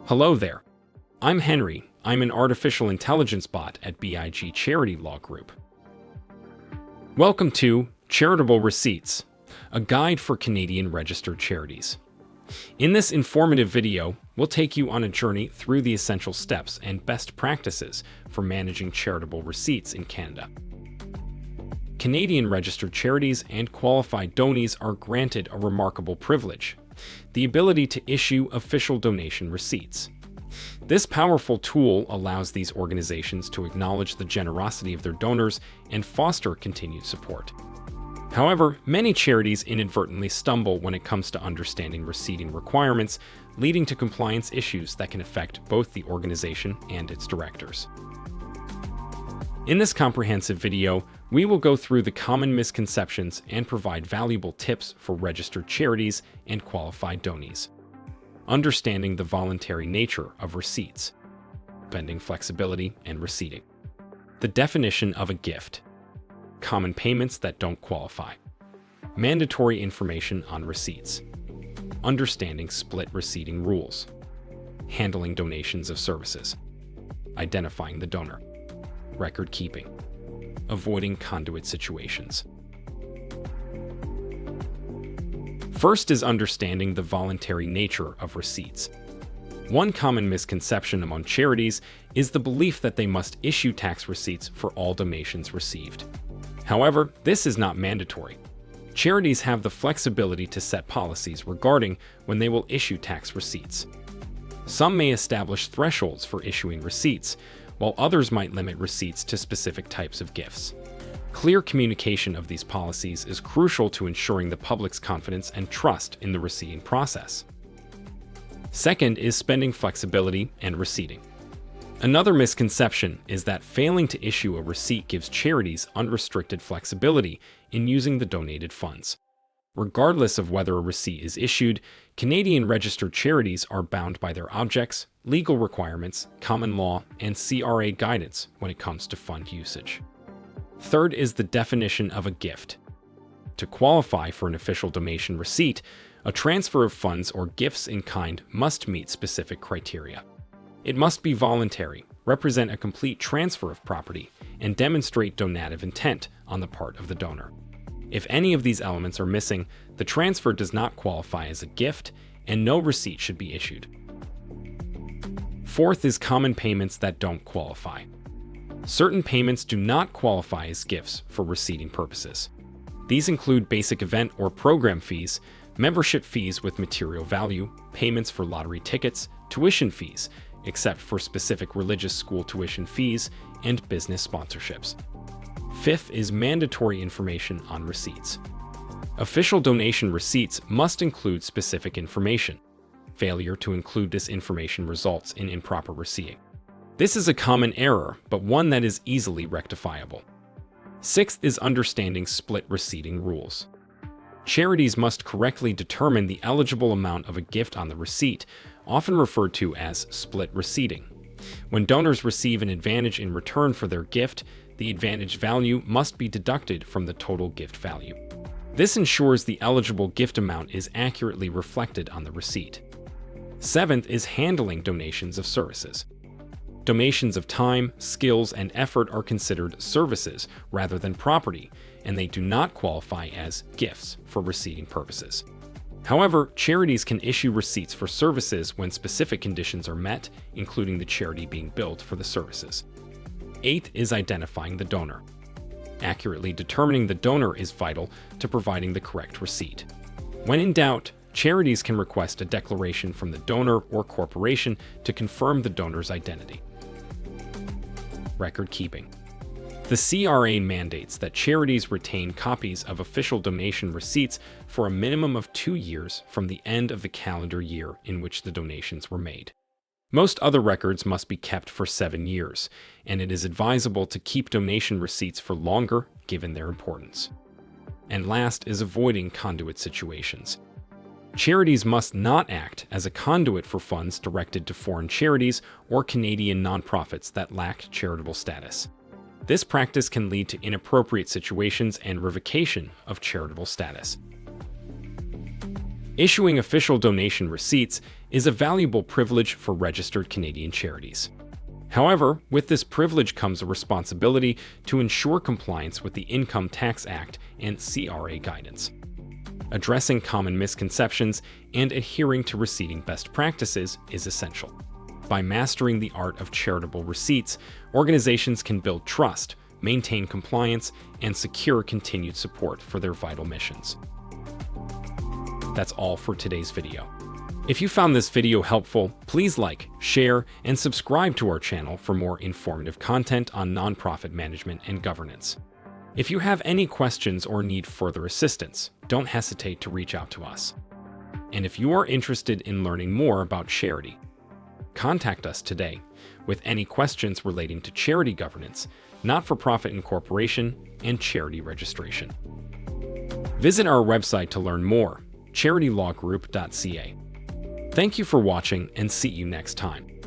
Hello there. I'm Henry. I'm an artificial intelligence bot at B.I.G Charity Law Group. Welcome to Charitable Receipts, a guide for Canadian registered charities. In this informative video, we'll take you on a journey through the essential steps and best practices for managing charitable receipts in Canada. Canadian registered charities and qualified donees are granted a remarkable privilege: the ability to issue official donation receipts. This powerful tool allows these organizations to acknowledge the generosity of their donors and foster continued support. However, many charities inadvertently stumble when it comes to understanding receipting requirements, leading to compliance issues that can affect both the organization and its directors. In this comprehensive video, we will go through the common misconceptions and provide valuable tips for registered charities and qualified donees. Understanding the voluntary nature of receipts, spending flexibility and receipting, the definition of a gift, common payments that don't qualify, mandatory information on receipts, understanding split receipting rules, handling donations of services, identifying the donor, record keeping, avoiding conduit situations. First is understanding the voluntary nature of receipts. One common misconception among charities is the belief that they must issue tax receipts for all donations received. However, this is not mandatory. Charities have the flexibility to set policies regarding when they will issue tax receipts. Some may establish thresholds for issuing receipts, while others might limit receipts to specific types of gifts. Clear communication of these policies is crucial to ensuring the public's confidence and trust in the receipting process. Second is spending flexibility and receipting. Another misconception is that failing to issue a receipt gives charities unrestricted flexibility in using the donated funds. Regardless of whether a receipt is issued, Canadian registered charities are bound by their objects, legal requirements, common law, and CRA guidance when it comes to fund usage. Third is the definition of a gift. To qualify for an official donation receipt, a transfer of funds or gifts in kind must meet specific criteria. It must be voluntary, represent a complete transfer of property, and demonstrate donative intent on the part of the donor. If any of these elements are missing, the transfer does not qualify as a gift, and no receipt should be issued. Fourth is common payments that don't qualify. Certain payments do not qualify as gifts for receipting purposes. These include basic event or program fees, membership fees with material value, payments for lottery tickets, tuition fees, except for specific religious school tuition fees, and business sponsorships. Fifth is mandatory information on receipts. Official donation receipts must include specific information. Failure to include this information results in improper receipting. This is a common error, but one that is easily rectifiable. Sixth is understanding split receipting rules. Charities must correctly determine the eligible amount of a gift on the receipt, often referred to as split receipting. When donors receive an advantage in return for their gift, the advantage value must be deducted from the total gift value. This ensures the eligible gift amount is accurately reflected on the receipt. Seventh is handling donations of services. Donations of time, skills, and effort are considered services rather than property, and they do not qualify as gifts for receipting purposes. However, charities can issue receipts for services when specific conditions are met, including the charity being billed for the services. Eighth is identifying the donor. Accurately determining the donor is vital to providing the correct receipt. When in doubt, charities can request a declaration from the donor or corporation to confirm the donor's identity. Record keeping. The CRA mandates that charities retain copies of official donation receipts for a minimum of 2 years from the end of the calendar year in which the donations were made. Most other records must be kept for 7 years, and it is advisable to keep donation receipts for longer given their importance. And last is avoiding conduit situations. Charities must not act as a conduit for funds directed to foreign charities or Canadian nonprofits that lack charitable status. This practice can lead to inappropriate situations and revocation of charitable status. Issuing official donation receipts is a valuable privilege for registered Canadian charities. However, with this privilege comes a responsibility to ensure compliance with the Income Tax Act and CRA guidance. Addressing common misconceptions and adhering to receipting best practices is essential. By mastering the art of charitable receipts, organizations can build trust, maintain compliance, and secure continued support for their vital missions. That's all for today's video. If you found this video helpful, please like, share, and subscribe to our channel for more informative content on nonprofit management and governance. If you have any questions or need further assistance, don't hesitate to reach out to us. And if you are interested in learning more about charity, contact us today with any questions relating to charity governance, not-for-profit incorporation, and charity registration. Visit our website to learn more, charitylawgroup.ca. Thank you for watching and see you next time.